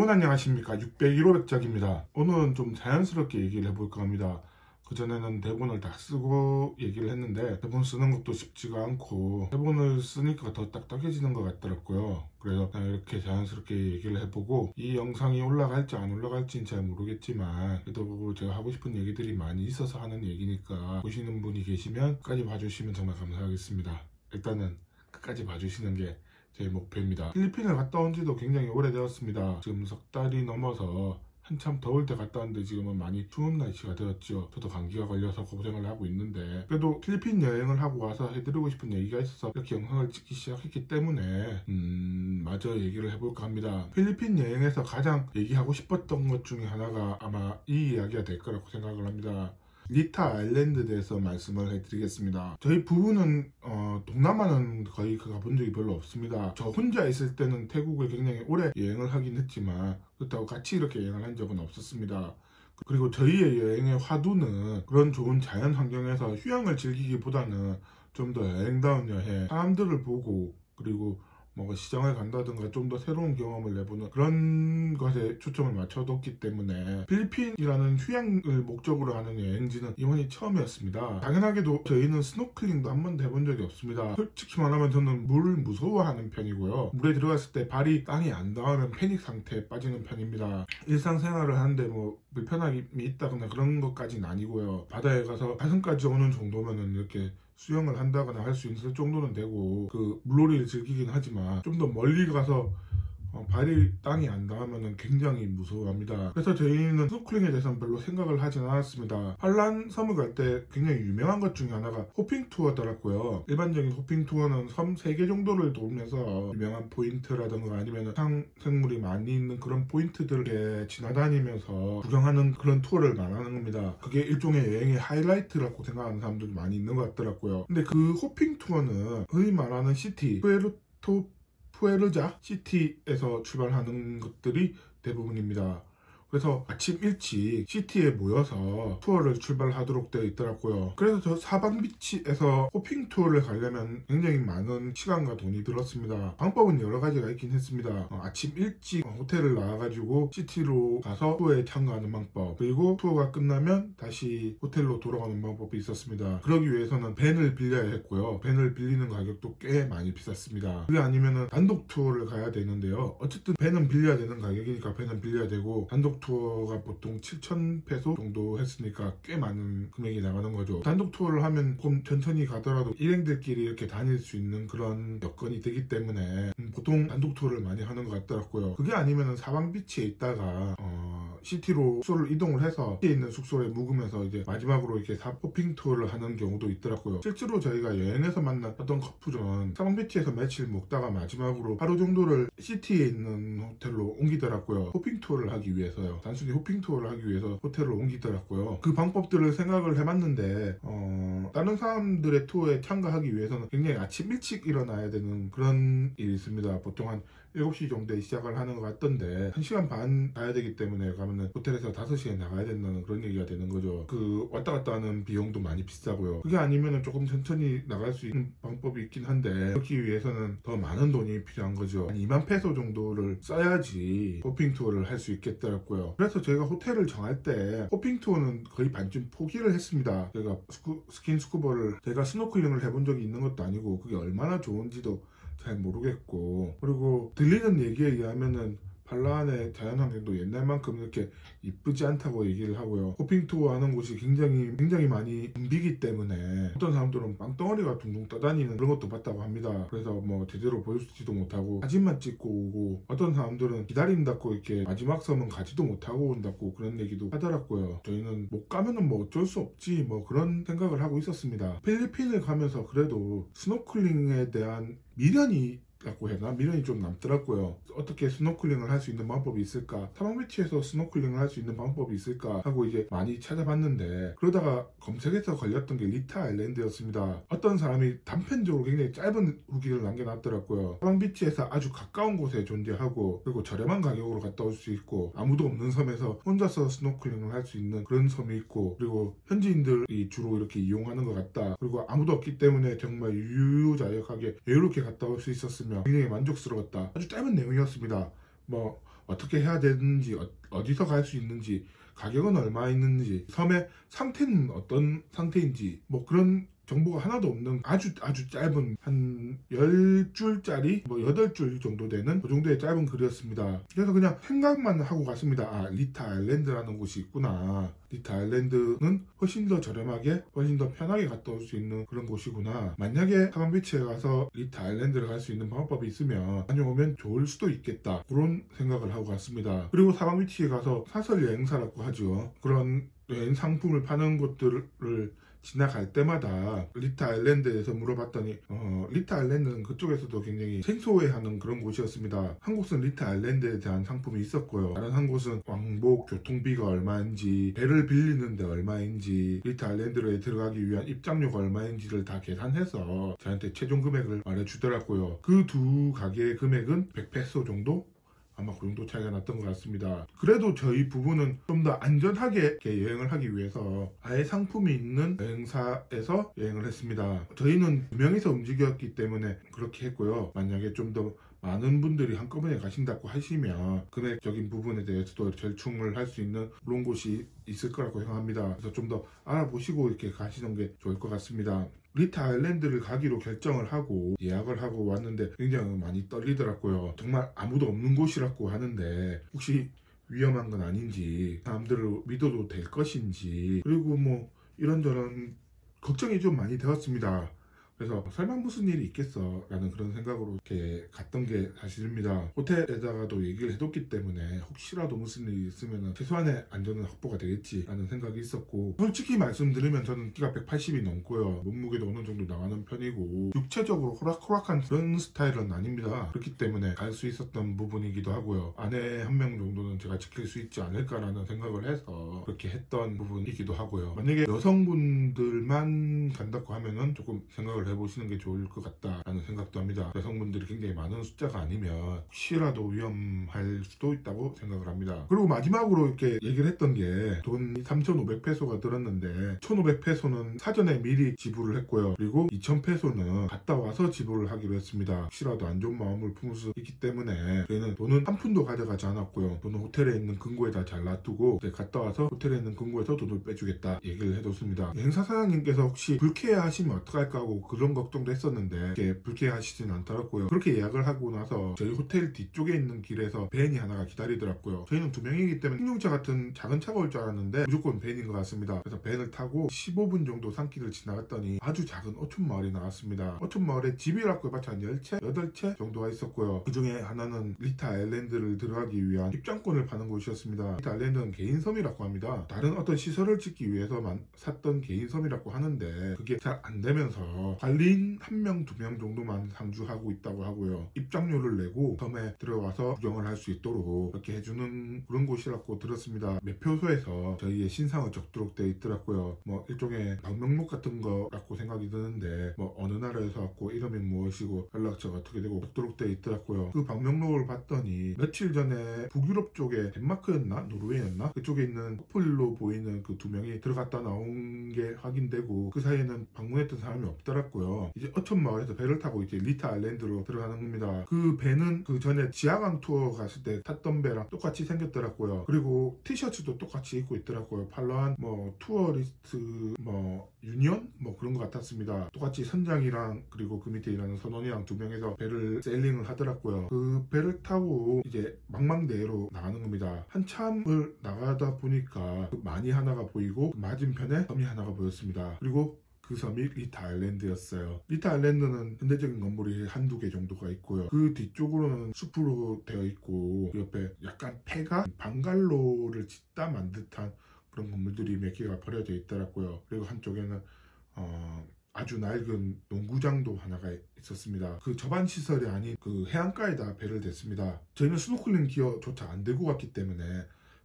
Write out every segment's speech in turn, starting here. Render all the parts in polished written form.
여러분 안녕하십니까. 601호백작입니다. 오늘은 좀 자연스럽게 얘기를 해볼까 합니다. 그전에는 대본을 다 쓰고 얘기를 했는데 대본 쓰는 것도 쉽지가 않고 대본을 쓰니까 더 딱딱해지는 것 같더라고요. 그래서 그냥 이렇게 자연스럽게 얘기를 해보고 이 영상이 올라갈지 안 올라갈지는 잘 모르겠지만 그래도 제가 하고 싶은 얘기들이 많이 있어서 하는 얘기니까 보시는 분이 계시면 끝까지 봐주시면 정말 감사하겠습니다. 일단은 끝까지 봐주시는 게 제 목표입니다. 필리핀을 갔다 온 지도 굉장히 오래되었습니다. 지금 석 달이 넘어서 한참 더울 때 갔다 왔는데 지금은 많이 추운 날씨가 되었죠. 저도 감기가 걸려서 고생을 하고 있는데 그래도 필리핀 여행을 하고 와서 해드리고 싶은 얘기가 있어서 이렇게 영상을 찍기 시작했기 때문에 마저 얘기를 해볼까 합니다. 필리핀 여행에서 가장 얘기하고 싶었던 것 중에 하나가 아마 이 이야기가 될 거라고 생각을 합니다. 리타 아일랜드에 대해서 말씀을 해드리겠습니다. 저희 부부는 동남아는 거의 가본 적이 별로 없습니다. 저 혼자 있을 때는 태국을 굉장히 오래 여행을 하긴 했지만 그렇다고 같이 이렇게 여행을 한 적은 없었습니다. 그리고 저희의 여행의 화두는 그런 좋은 자연 환경에서 휴양을 즐기기보다는 좀 더 여행다운 여행, 사람들을 보고 그리고 뭔가 시장을 간다든가 좀 더 새로운 경험을 내보는 그런 것에 초점을 맞춰뒀기 때문에 필리핀이라는 휴양을 목적으로 하는 여행지는 이번이 처음이었습니다. 당연하게도 저희는 스노클링도 한 번도 해본 적이 없습니다. 솔직히 말하면 저는 물을 무서워하는 편이고요. 물에 들어갔을 때 발이 땅에 안 닿으면 패닉 상태에 빠지는 편입니다. 일상생활을 하는데 뭐 불편함이 있다거나 그런 것까지는 아니고요. 바다에 가서 가슴까지 오는 정도면은 이렇게 수영을 한다거나 할 수 있을 정도는 되고 그 물놀이를 즐기긴 하지만 좀 더 멀리 가서 발이 땅이 안 닿으면 굉장히 무서워합니다. 그래서 저희는 스노클링에 대해서는 별로 생각을 하진 않았습니다. 한란 섬을 갈 때 굉장히 유명한 것 중에 하나가 호핑 투어더라고요. 일반적인 호핑 투어는 섬 3개 정도를 돌면서 유명한 포인트라든가 아니면 상생물이 많이 있는 그런 포인트들에 지나다니면서 구경하는 그런 투어를 말하는 겁니다. 그게 일종의 여행의 하이라이트라고 생각하는 사람들이 많이 있는 것 같더라고요. 근데 그 호핑 투어는 흔히 말하는 시티 푸에르자 시티에서 출발하는 것들이 대부분입니다. 그래서 아침 일찍 시티에 모여서 투어를 출발하도록 되어 있더라고요. 그래서 저 사방비치에서 호핑 투어를 가려면 굉장히 많은 시간과 돈이 들었습니다. 방법은 여러 가지가 있긴 했습니다. 아침 일찍 호텔을 나와가지고 시티로 가서 투어에 참가하는 방법, 그리고 투어가 끝나면 다시 호텔로 돌아가는 방법이 있었습니다. 그러기 위해서는 밴을 빌려야 했고요. 밴을 빌리는 가격도 꽤 많이 비쌌습니다. 그게 아니면 단독 투어를 가야 되는데요. 어쨌든 밴은 빌려야 되는 가격이니까 밴은 빌려야 되고 단독 투어가 보통 7,000페소 정도 했으니까 꽤 많은 금액이 나가는 거죠. 단독 투어를 하면 좀 천천히 가더라도 일행들끼리 이렇게 다닐 수 있는 그런 여건이 되기 때문에 보통 단독 투어를 많이 하는 것 같더라고요. 그게 아니면 사방비치에 있다가 시티로 숙소를 이동을 해서 시티에 있는 숙소에 묵으면서 이제 마지막으로 이렇게 호핑 투어를 하는 경우도 있더라고요. 실제로 저희가 여행에서 만났던 커플은 사방비치에서 며칠 묵다가 마지막으로 하루 정도를 시티에 있는 호텔로 옮기더라고요. 호핑 투어를 하기 위해서요. 단순히 호핑 투어를 하기 위해서 호텔을 옮기더라고요. 그 방법들을 생각을 해봤는데 다른 사람들의 투어에 참가하기 위해서는 굉장히 아침 일찍 일어나야 되는 그런 일이 있습니다. 보통 한 7시 정도에 시작을 하는 것 같던데 1시간 반 가야 되기 때문에 가면은 호텔에서 5시에 나가야 된다는 그런 얘기가 되는 거죠. 그 왔다 갔다 하는 비용도 많이 비싸고요. 그게 아니면은 조금 천천히 나갈 수 있는 방법이 있긴 한데 그렇기 위해서는 더 많은 돈이 필요한 거죠. 한 2만 페소 정도를 써야지 호핑 투어를 할 수 있겠더라고요. 그래서 저희가 호텔을 정할 때 호핑 투어는 거의 반쯤 포기를 했습니다. 제가 스킨스쿠버를 제가 스노클링을 해본 적이 있는 것도 아니고 그게 얼마나 좋은지도 잘 모르겠고, 그리고 들리는 얘기에 의하면은 팔라완의 자연환경도 옛날만큼 이렇게 이쁘지 않다고 얘기를 하고요. 호핑 투어 하는 곳이 굉장히 많이 붐비기 때문에 어떤 사람들은 빵덩어리가 둥둥 떠다니는 그런 것도 봤다고 합니다. 그래서 뭐 제대로 보여주지도 못하고 사진만 찍고 오고, 어떤 사람들은 기다린다고 이렇게 마지막 섬은 가지도 못하고 온다고 그런 얘기도 하더라고요. 저희는 못 가면은 뭐 어쩔 수 없지 뭐 그런 생각을 하고 있었습니다. 필리핀을 가면서 그래도 스노클링에 대한 미련이라고 해나? 미련이 좀 남더라고요. 어떻게 스노클링을 할 수 있는 방법이 있을까? 사방비치에서 스노클링을 할 수 있는 방법이 있을까? 하고 이제 많이 찾아봤는데 그러다가 검색해서 걸렸던 게 리타 아일랜드였습니다. 어떤 사람이 단편적으로 굉장히 짧은 후기를 남겨놨더라고요. 사방비치에서 아주 가까운 곳에 존재하고 그리고 저렴한 가격으로 갔다 올 수 있고 아무도 없는 섬에서 혼자서 스노클링을 할 수 있는 그런 섬이 있고, 그리고 현지인들이 주로 이렇게 이용하는 것 같다. 그리고 아무도 없기 때문에 정말 유유자적하게 여유롭게 갔다 올 수 있었으며 굉장히 만족스러웠다. 아주 짧은 내용이었습니다. 뭐 어떻게 해야 되는지, 어디서 갈 수 있는지, 가격은 얼마 있는지, 섬의 상태는 어떤 상태인지, 뭐 그런 정보가 하나도 없는 아주 짧은 한 10줄짜리 뭐 8줄 정도 되는 그 정도의 짧은 글이었습니다. 그래서 그냥 생각만 하고 갔습니다. 아, 리타 아일랜드라는 곳이 있구나. 리타 아일랜드는 훨씬 더 저렴하게 훨씬 더 편하게 갔다 올 수 있는 그런 곳이구나. 만약에 사방비치에 가서 리타 아일랜드를 갈 수 있는 방법이 있으면 다녀오면 좋을 수도 있겠다. 그런 생각을 하고 갔습니다. 그리고 사방비치에 가서 사설 여행사라고 하죠. 그런 여행 상품을 파는 곳들을 지나갈 때마다 리타 아일랜드에서 물어봤더니 리타 아일랜드는 그쪽에서도 굉장히 생소해하는 그런 곳이었습니다. 한 곳은 리타 아일랜드에 대한 상품이 있었고요. 다른 한 곳은 왕복 교통비가 얼마인지, 배를 빌리는데 얼마인지, 리타 아일랜드에 들어가기 위한 입장료가 얼마인지를 다 계산해서 저한테 최종 금액을 말해주더라고요. 그 두 가게의 금액은 100페소 정도? 아마 그 정도 차이가 났던 것 같습니다. 그래도 저희 부부는 좀 더 안전하게 이렇게 여행을 하기 위해서 아예 상품이 있는 여행사에서 여행을 했습니다. 저희는 2명이서 움직였기 때문에 그렇게 했고요. 만약에 좀 더 많은 분들이 한꺼번에 가신다고 하시면 금액적인 부분에 대해서도 절충을 할 수 있는 그런 곳이 있을 거라고 생각합니다. 그래서 좀 더 알아보시고 이렇게 가시는 게 좋을 것 같습니다. 리타 아일랜드를 가기로 결정을 하고 예약을 하고 왔는데 굉장히 많이 떨리더라고요. 정말 아무도 없는 곳이라고 하는데 혹시 위험한 건 아닌지, 사람들을 믿어도 될 것인지, 그리고 뭐 이런저런 걱정이 좀 많이 되었습니다. 그래서 설마 무슨 일이 있겠어 라는 그런 생각으로 이렇게 갔던 게 사실입니다. 호텔에다가도 얘기를 해뒀기 때문에 혹시라도 무슨 일이 있으면 최소한의 안전은 확보가 되겠지 라는 생각이 있었고, 솔직히 말씀드리면 저는 키가 180이 넘고요. 몸무게도 어느 정도 나가는 편이고 육체적으로 호락호락한 그런 스타일은 아닙니다. 그렇기 때문에 갈 수 있었던 부분이기도 하고요. 아내 한 명 정도는 제가 지킬 수 있지 않을까라는 생각을 해서 그렇게 했던 부분이기도 하고요. 만약에 여성분들만 간다고 하면은 조금 생각을 해보시는 게 좋을 것 같다라는 생각도 합니다. 여성분들이 굉장히 많은 숫자가 아니면 혹시라도 위험할 수도 있다고 생각을 합니다. 그리고 마지막으로 이렇게 얘기를 했던 게 돈 3,500페소가 들었는데 1,500페소는 사전에 미리 지불을 했고요. 그리고 2,000페소는 갔다 와서 지불을 하기로 했습니다. 혹시라도 안 좋은 마음을 품을 수 있기 때문에 저희는 돈은 한 푼도 가져가지 않았고요. 돈은 호텔에 있는 금고에다 잘 놔두고 갔다 와서 호텔에 있는 금고에서 돈을 빼주겠다 얘기를 해뒀습니다. 행사 사장님께서 혹시 불쾌해하시면 어떡할까 하고 그런 걱정도 했었는데 이렇게 불쾌하시진 않더라고요. 그렇게 예약을 하고 나서 저희 호텔 뒤쪽에 있는 길에서 밴이 하나가 기다리더라고요. 저희는 2명이기 때문에 승용차 같은 작은 차가 올 줄 알았는데 무조건 밴인 것 같습니다. 그래서 밴을 타고 15분 정도 산길을 지나갔더니 아주 작은 어촌 마을이 나왔습니다. 어촌 마을에 집이라고 해봤자 한 10채? 8채 정도가 있었고요. 그 중에 하나는 리타 아일랜드를 들어가기 위한 입장권을 파는 곳이었습니다. 리타 아일랜드는 개인섬이라고 합니다. 다른 어떤 시설을 짓기 위해서만 샀던 개인섬이라고 하는데 그게 잘 안 되면서 관리인 1명, 2명 정도만 상주하고 있다고 하고요. 입장료를 내고 섬에 들어와서 구경을 할 수 있도록 그렇게 해주는 그런 곳이라고 들었습니다. 매표소에서 저희의 신상을 적도록 되어 있더라고요. 뭐 일종의 방명록 같은 거라고 생각이 드는데 뭐 어느 나라에서 왔고 이름이 무엇이고 연락처가 어떻게 되고 적도록 되어 있더라고요. 그 방명록을 봤더니 며칠 전에 북유럽 쪽에 덴마크였나 노르웨이였나 그쪽에 있는 커플로 보이는 그 2명이 들어갔다 나온 게 확인되고 그 사이에는 방문했던 사람이 없더라고요. 이제 어촌 마을에서 배를 타고 이제 리타 아일랜드로 들어가는 겁니다. 그 배는 그 전에 지하강 투어 갔을 때 탔던 배랑 똑같이 생겼더라고요. 그리고 티셔츠도 똑같이 입고 있더라고요. 팔로한 뭐 투어리스트 뭐 유니언 뭐 그런 것 같았습니다. 똑같이 선장이랑 그리고 그 밑에 일하는 선원이랑 2명에서 배를 세일링을 하더라고요. 그 배를 타고 이제 망망대해로 나가는 겁니다. 한참을 나가다 보니까 많이 하나가 보이고 맞은편에 섬이 하나가 보였습니다. 그리고 그 섬이 리타 아일랜드였어요. 리타 아일랜드는 현대적인 건물이 한두 개 정도가 있고요. 그 뒤쪽으로는 숲으로 되어 있고 그 옆에 약간 폐가 방갈로를 짓다 만 듯한 그런 건물들이 몇 개가 버려져 있더라고요. 그리고 한쪽에는 아주 낡은 농구장도 하나가 있었습니다. 그 접안 시설이 아닌 그 해안가에다 배를 댔습니다. 저희는 스노클링 기어조차 안 들고 갔기 때문에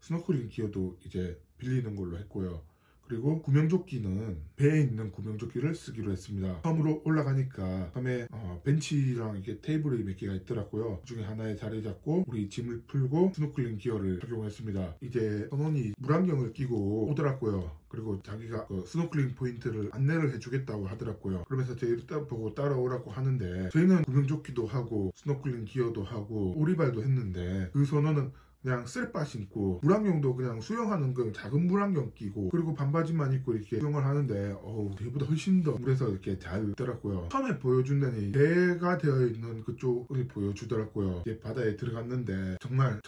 스노클링 기어도 이제 빌리는 걸로 했고요. 그리고 구명조끼는 배에 있는 구명조끼를 쓰기로 했습니다. 섬으로 올라가니까 섬에 벤치랑 이렇게 테이블이 몇 개가 있더라고요. 그 중에 하나에 자리 잡고 우리 짐을 풀고 스노클링 기어를 착용했습니다. 이제 선원이 물안경을 끼고 오더라고요. 그리고 자기가 그 스노클링 포인트를 안내를 해주겠다고 하더라고요. 그러면서 저희를 보고 따라오라고 하는데 저희는 구명조끼도 하고 스노클링 기어도 하고 오리발도 했는데 그 선원은 그냥 쓸바신 입고 물안경도 그냥 수영하는 그 작은 물안경 끼고 그리고 반바지만 입고 이렇게 수영을 하는데 배보다 훨씬 더 물에서 이렇게 잘 있더라고요. 처음에 보여준다니 배가 되어 있는 그쪽을 보여주더라고요. 이제 바다에 들어갔는데 정말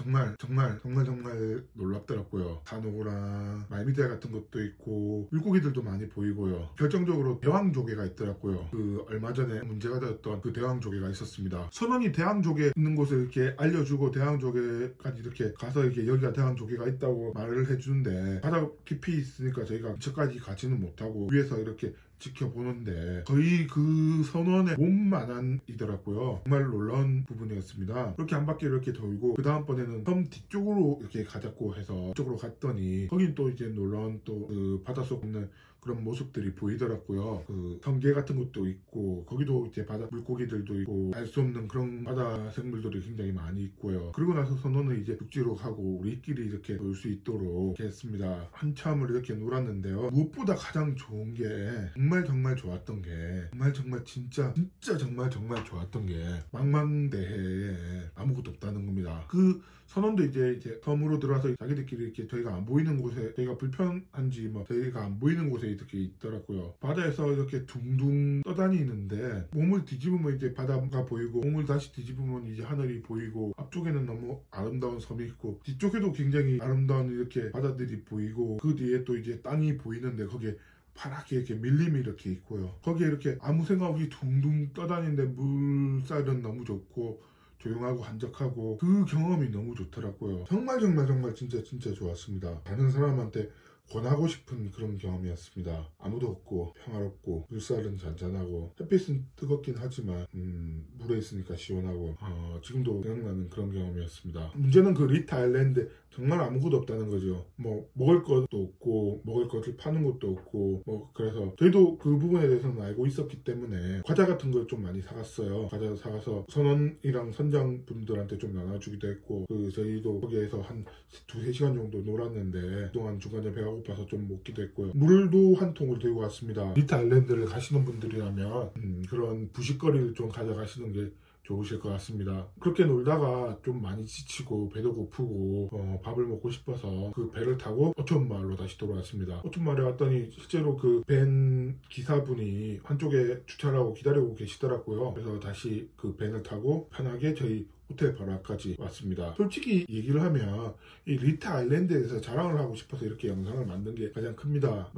놀랍더라고요. 산호랑 말미대 같은 것도 있고 물고기들도 많이 보이고요. 결정적으로 대왕조개가 있더라고요. 그 얼마 전에 문제가 되었던 그 대왕조개가 있었습니다. 선원이 대왕조개 있는 곳을 이렇게 알려주고 대왕조개까지 이렇게 가서 이렇게 여기가 대왕조개가 있다고 말을 해주는데 바다 깊이 있으니까 저희가 근처까지 가지는 못하고 위에서 이렇게 지켜보는데 거의 그 선원의 몸만한이더라고요. 정말 놀라운 부분이었습니다. 그렇게 한 바퀴 이렇게 돌고 그 다음번에는 섬 뒤쪽으로 이렇게 가자고 해서 그쪽으로 갔더니 거긴 또 이제 놀라운 또 그 바닷속 있는 그런 모습들이 보이더라고요. 그 성게 같은 것도 있고 거기도 이제 바다 물고기들도 있고 알 수 없는 그런 바다 생물들이 굉장히 많이 있고요. 그리고 나서 선원은 이제 육지로 가고 우리끼리 이렇게 놀 수 있도록 이렇게 했습니다. 한참을 이렇게 놀았는데요. 무엇보다 가장 좋은 게 정말 좋았던 게 정말 진짜 정말 좋았던 게 망망대해에 아무것도 없다는 겁니다. 그 선원도 이제 섬으로 들어와서 자기들끼리 이렇게 저희가 안 보이는 곳에 저희가 불편한지 뭐 저희가 안 보이는 곳에 이렇게 있더라고요. 바다에서 이렇게 둥둥 떠다니는데 몸을 뒤집으면 이제 바다가 보이고 몸을 다시 뒤집으면 이제 하늘이 보이고 앞쪽에는 너무 아름다운 섬이 있고 뒤쪽에도 굉장히 아름다운 이렇게 바다들이 보이고 그 뒤에 또 이제 땅이 보이는데 거기에 파랗게 이렇게 밀림이 이렇게 있고요. 거기에 이렇게 아무 생각 없이 둥둥 떠다니는데 물살은 너무 좋고 조용하고 한적하고 그 경험이 너무 좋더라고요. 정말 진짜 좋았습니다. 다른 사람한테 권하고 싶은 그런 경험이었습니다. 아무도 없고 평화롭고 물살은 잔잔하고 햇빛은 뜨겁긴 하지만 물에 있으니까 시원하고 지금도 생각나는 그런 경험이었습니다. 문제는 그 리타 아일랜드 정말 아무것도 없다는 거죠. 뭐 먹을 것도 없고 먹을 것을 파는 것도 없고 뭐 그래서 저희도 그 부분에 대해서는 알고 있었기 때문에 과자 같은 걸 좀 많이 사갔어요. 과자 사가서 선원이랑 선장분들한테 좀 나눠주기도 했고 저희도 거기에서 한 2-3시간 정도 놀았는데 그동안 중간에 배가 고파서 좀 먹기도 했고요. 물도 한 통을 들고 왔습니다. 리타 아일랜드를 가시는 분들이라면 그런 부식거리를 좀 가져가시는 게 좋으실 것 같습니다. 그렇게 놀다가 좀 많이 지치고 배도 고프고 밥을 먹고 싶어서 그 배를 타고 오천마을로 다시 돌아왔습니다. 오천마을에 왔더니 실제로 그 밴 기사분이 한쪽에 주차를 하고 기다리고 계시더라고요. 그래서 다시 그 밴을 타고 편하게 저희 호텔 바로 앞까지 왔습니다. 솔직히 얘기를 하면 이 리타 아일랜드에서 자랑을 하고 싶어서 이렇게 영상을 만든 게 가장 큽니다.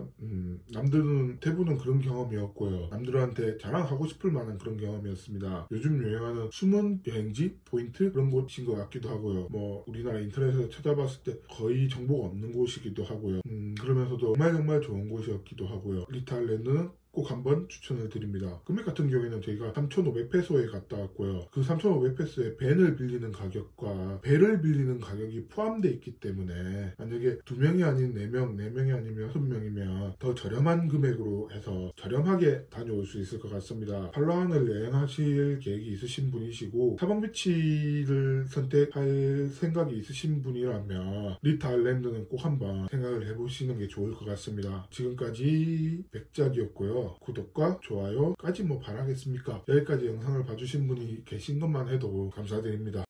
남들은 대부분 그런 경험이었고요. 남들한테 자랑하고 싶을 만한 그런 경험이었습니다. 요즘 유행하는 숨은 여행지 포인트 그런 곳인 것 같기도 하고요. 뭐 우리나라 인터넷에서 찾아봤을 때 거의 정보가 없는 곳이기도 하고요. 그러면서도 정말 좋은 곳이었기도 하고요. 리타 아일랜드는 꼭 한번 추천을 드립니다. 금액 같은 경우에는 저희가 3,500페소에 갔다 왔고요. 그 3,500페소에 밴을 빌리는 가격과 배를 빌리는 가격이 포함되어 있기 때문에 만약에 2명이 아닌 4명, 4명이 아니면 6명이면 더 저렴한 금액으로 해서 저렴하게 다녀올 수 있을 것 같습니다. 팔라완을 여행하실 계획이 있으신 분이시고 사방비치를 선택할 생각이 있으신 분이라면 리타 아일랜드는 꼭 한번 생각을 해보시는 게 좋을 것 같습니다. 지금까지 백작이었고요. 구독과 좋아요까지 뭐 바라겠습니까? 여기까지 영상을 봐주신 분이 계신 것만 해도 감사드립니다.